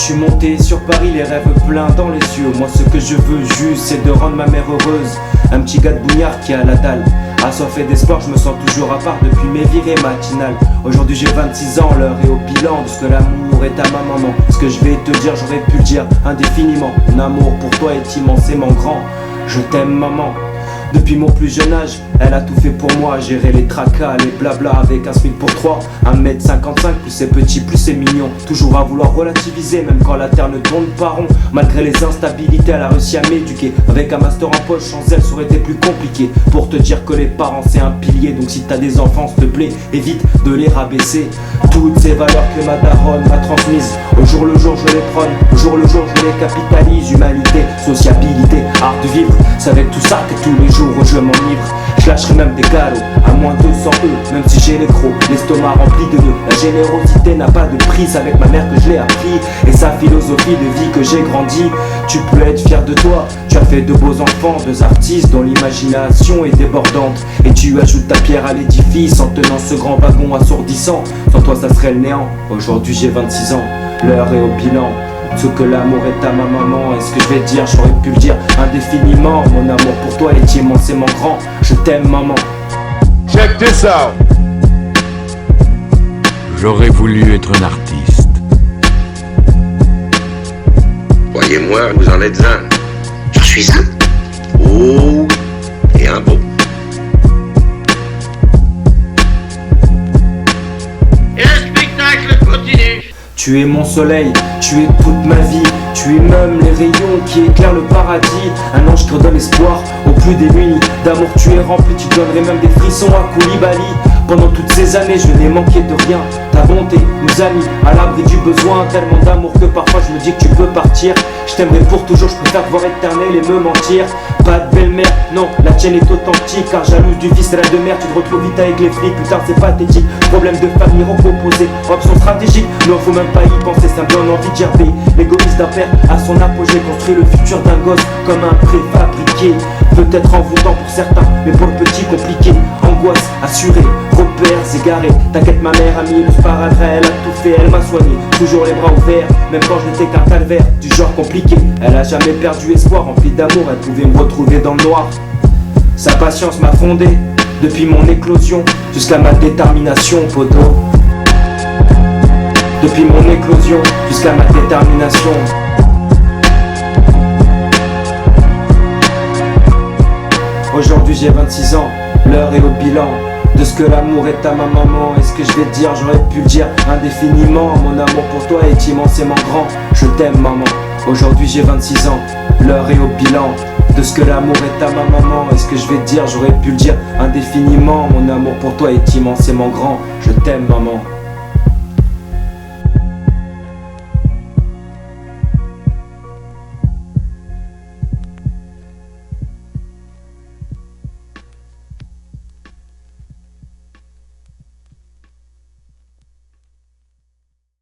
Je suis monté sur Paris, les rêves pleins dans les yeux. Moi ce que je veux juste c'est de rendre ma mère heureuse. Un petit gars de Bougnard qui a la dalle, assoiffé d'espoir, je me sens toujours à part depuis mes virées matinales. Aujourd'hui j'ai 26 ans, l'heure est au bilan de ce que l'amour est à ma maman. Ce que je vais te dire, j'aurais pu le dire indéfiniment. Mon amour pour toi est immensément grand. Je t'aime maman. Depuis mon plus jeune âge, elle a tout fait pour moi. Gérer les tracas, les blabla avec un SMIC pour 3. 1m55, plus c'est petit, plus c'est mignon. Toujours à vouloir relativiser, même quand la terre ne tourne pas rond. Malgré les instabilités, elle a réussi à m'éduquer. Avec un master en poche, sans elle, ça aurait été plus compliqué. Pour te dire que les parents c'est un pilier. Donc si t'as des enfants, s'il te plaît, évite de les rabaisser. Toutes ces valeurs que ma daronne m'a transmises, au jour le jour je les prône, au jour le jour je les capitalise. Humanité, sociabilité, art de vivre, c'est avec tout ça que tous les jours je m'enivre. Je lâcherai même des galops à moins 200 E, même si j'ai les crocs, l'estomac rempli de nœuds. La générosité n'a pas de prix, c'est avec ma mère que je l'ai appris. Et sa philosophie de vie que j'ai grandi. Tu peux être fier de toi, tu as fait de beaux enfants, deux artistes dont l'imagination est débordante. Et tu ajoutes ta pierre à l'édifice en tenant ce grand wagon assourdissant. Sans toi ça serait le néant. Aujourd'hui j'ai 26 ans, l'heure est au bilan. Ce que l'amour est à ma maman, est-ce que je vais te dire, j'aurais pu le dire indéfiniment. Mon amour pour toi est immensément grand. Je t'aime maman. Check this out. J'aurais voulu être un artiste. Croyez-moi, vous en êtes un. J'en suis un. Oh, et un beau. Et le spectacle continue. Tu es mon soleil, tu es toute ma vie. Tu es même les rayons qui éclairent le paradis. Un ange qui redonne espoir aux plus démunis. D'amour tu es rempli, tu donnerais même des frissons à Koulibaly. Pendant toutes ces années je n'ai manqué de rien. Ta bonté nous a mis à l'abri du besoin. Tellement d'amour que parfois je me dis que tu peux partir. Je t'aimerai pour toujours, je préfère te voir éternel et me mentir. Pas de belle-mère, non, la tienne est authentique. Car jalouse du fils et la de mère, tu te retrouves vite avec les flics. Putain c'est pathétique, problème de famille recomposé. Option stratégique, non faut même pas y penser. Ça me donne envie de gerber. L'égoïsme d'un père à son apogée construit le futur d'un gosse comme un préfabriqué. Peut-être envoûtant pour certains, mais pour le petit compliqué. Angoisse assurée, repères égarés. T'inquiète, ma mère a mis le sparadrap, elle a tout fait, elle m'a soigné. Toujours les bras ouverts, même quand je n'étais qu'un calvaire. Du genre compliqué, elle a jamais perdu espoir. Remplie d'amour, elle pouvait me retrouver dans le noir. Sa patience m'a fondé, depuis mon éclosion jusqu'à ma détermination, poteau. Depuis mon éclosion jusqu'à ma détermination. Aujourd'hui j'ai 26 ans, l'heure est au bilan. De ce que l'amour est à ma maman, est-ce que je vais te dire, j'aurais pu le dire indéfiniment. Mon amour pour toi est immensément grand. Je t'aime maman, aujourd'hui j'ai 26 ans, l'heure est au bilan. De ce que l'amour est à ma maman, est-ce que je vais te dire, j'aurais pu le dire indéfiniment. Mon amour pour toi est immensément grand. Je t'aime maman.